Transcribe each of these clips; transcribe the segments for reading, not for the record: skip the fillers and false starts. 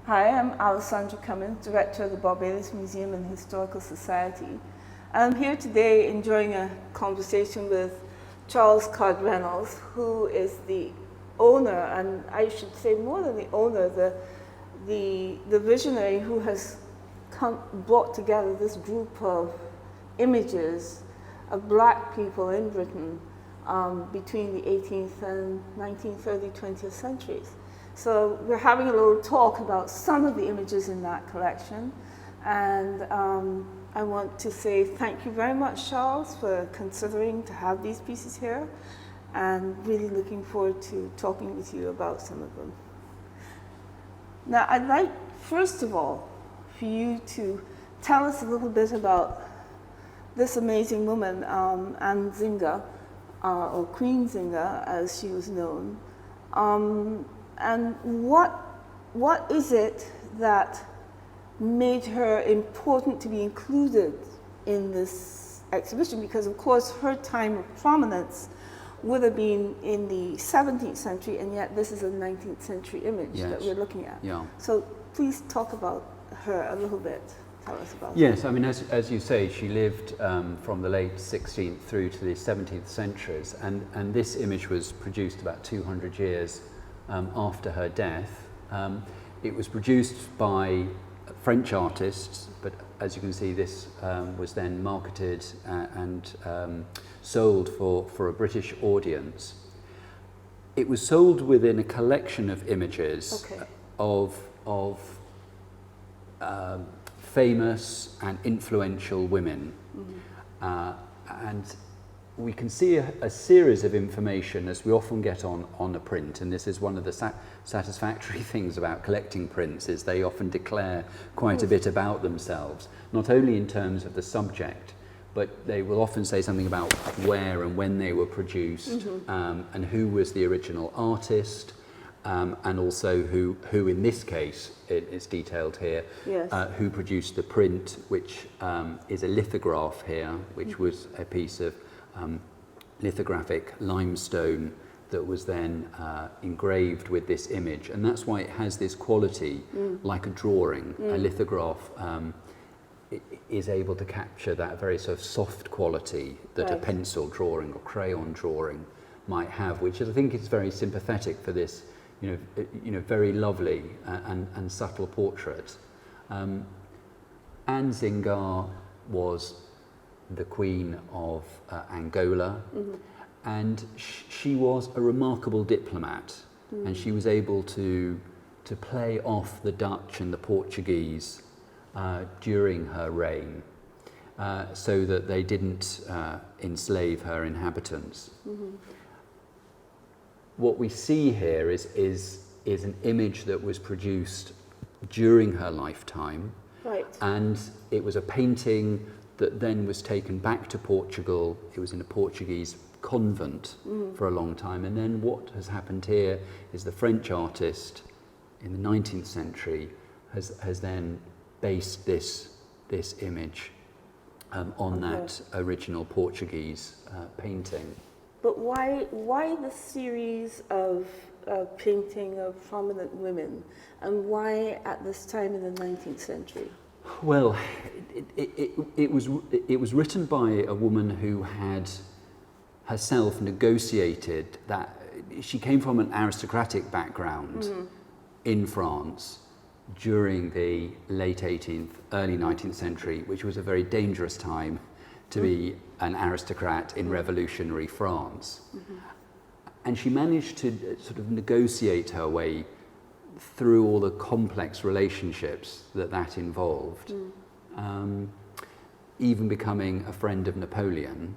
Hi, I'm Alissandra Cummins, Director of the Barbados Museum and Historical Society. I'm here today enjoying a conversation with Charles Card Reynolds, who is the owner, and I should say more than the owner, the visionary who has brought together this group of images of black people in Britain between the 18th and 19th, early 20th centuries. So we're having a little talk about some of the images in that collection, and I want to say thank you very much, Charles, for considering to have these pieces here, and really looking forward to talking with you about some of them. Now, I'd like, first of all, for you to tell us a little bit about this amazing woman, Zhinga, or Queen Zhinga, as she was known. And what is it that made her important to be included in this exhibition? Because of course her time of prominence would have been in the 17th century, and yet this is a 19th century image that we're looking at. Yeah. So please talk about her a little bit. Tell us about her. Yes, I mean, as you say, she lived from the late 16th through to the 17th centuries, and this image was produced about 200 years after her death. It was produced by French artists, but as you can see, this was then marketed and sold for a British audience. It was sold within a collection of images of famous and influential women. And we can see a series of information, as we often get on a print, and this is one of the satisfactory things about collecting prints, is they often declare quite a bit about themselves, not only in terms of the subject, but they will often say something about where and when they were produced, and who was the original artist, and also who in this case, it's detailed here, who produced the print, which is a lithograph here, which was a piece of lithographic limestone that was then engraved with this image, and that's why it has this quality like a drawing. A lithograph is able to capture that very sort of soft quality that a pencil drawing or crayon drawing might have, which I think is very sympathetic for this, you know, very lovely and subtle portrait. Anne Zhinga was the Queen of Angola, and she was a remarkable diplomat, and she was able to play off the Dutch and the Portuguese during her reign, so that they didn't enslave her inhabitants. What we see here is an image that was produced during her lifetime, and it was a painting that then was taken back to Portugal. It was in a Portuguese convent for a long time, and then what has happened here is the French artist in the 19th century has then based this image on that original Portuguese painting. But why the series of painting of prominent women, and why at this time in the 19th century? Well, it was written by a woman who had herself negotiated that. She came from an aristocratic background in France during the late 18th, early 19th century, which was a very dangerous time to be an aristocrat in revolutionary France. And she managed to sort of negotiate her way through all the complex relationships that involved, even becoming a friend of Napoleon.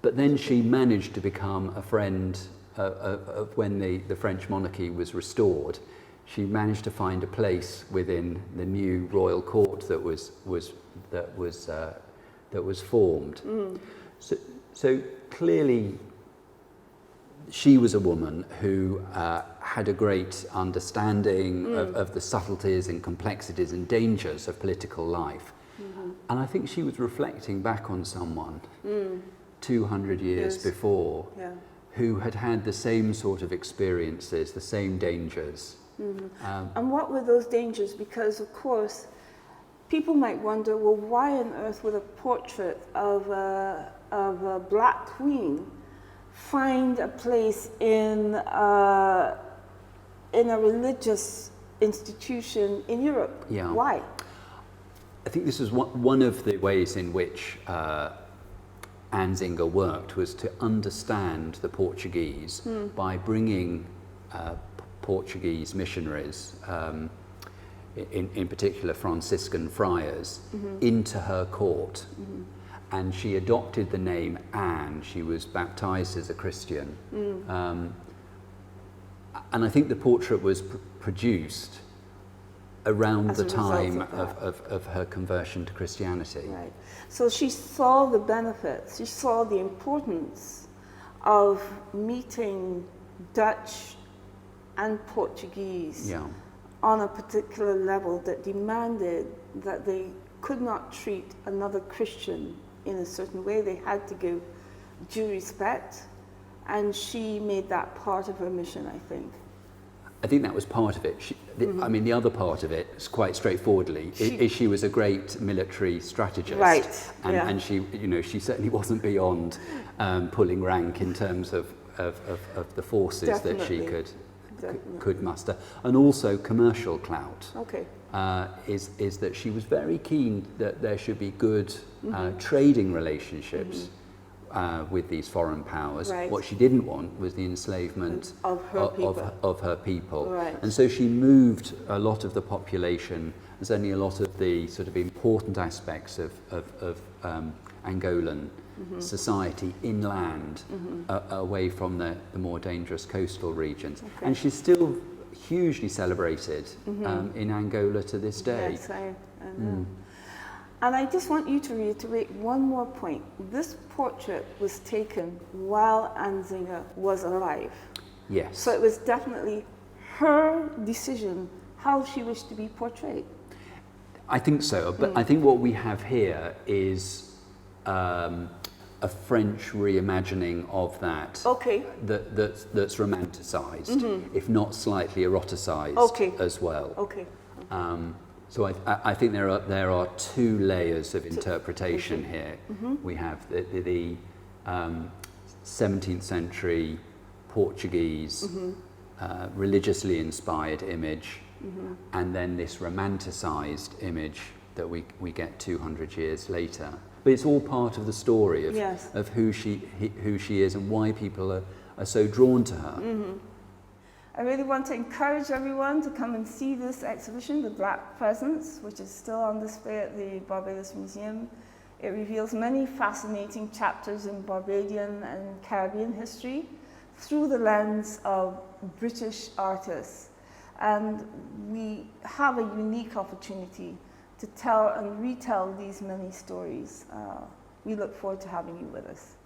But then she managed to become a friend of when the French monarchy was restored. She managed to find a place within the new royal court that was formed. So clearly, she was a woman who had a great understanding of the subtleties and complexities and dangers of political life. And I think she was reflecting back on someone 200 years before who had had the same sort of experiences, the same dangers, And what were those dangers? Because, of course, people might wonder, well, why on earth would a portrait of a black queen find a place in a religious institution in Europe? Yeah. Why? I think this is one of the ways in which Anne Zhinga worked, was to understand the Portuguese by bringing Portuguese missionaries, in particular Franciscan friars, into her court. And she adopted the name Anne. She was baptized as a Christian. And I think the portrait was produced around the time of her conversion to Christianity. Right. So she saw the benefits, she saw the importance of meeting Dutch and Portuguese on a particular level that demanded that they could not treat another Christian in a certain way. They had to give due respect, and she made that part of her mission, I think. I think that was part of it. I mean, the other part of it is quite straightforwardly. She was a great military strategist, right? And she, you know, she certainly wasn't beyond pulling rank in terms of the forces that she could muster, and also commercial clout. Okay. Is that she was very keen that there should be good trading relationships with these foreign powers. Right. What she didn't want was the enslavement of her people. Right. And so she moved a lot of the population, and certainly a lot of the sort of important aspects of Angolan society inland, away from the more dangerous coastal regions. Okay. And she's still hugely celebrated in Angola to this day. Yes, I know. And I just want you to reiterate one more point. This portrait was taken while Anne Zhinga was alive. Yes. So it was definitely her decision how she wished to be portrayed. I think so, but I think what we have here is a French reimagining of that. Okay. That's romanticized, if not slightly eroticized as well. Okay. So I think there are two layers of interpretation here. We have the 17th century Portuguese religiously inspired image, and then this romanticized image that we get 200 years later. But it's all part of the story of who she is and why people are so drawn to her. I really want to encourage everyone to come and see this exhibition, The Black Presence, which is still on display at the Barbados Museum. It reveals many fascinating chapters in Barbadian and Caribbean history through the lens of British artists. And we have a unique opportunity to tell and retell these many stories. We look forward to having you with us.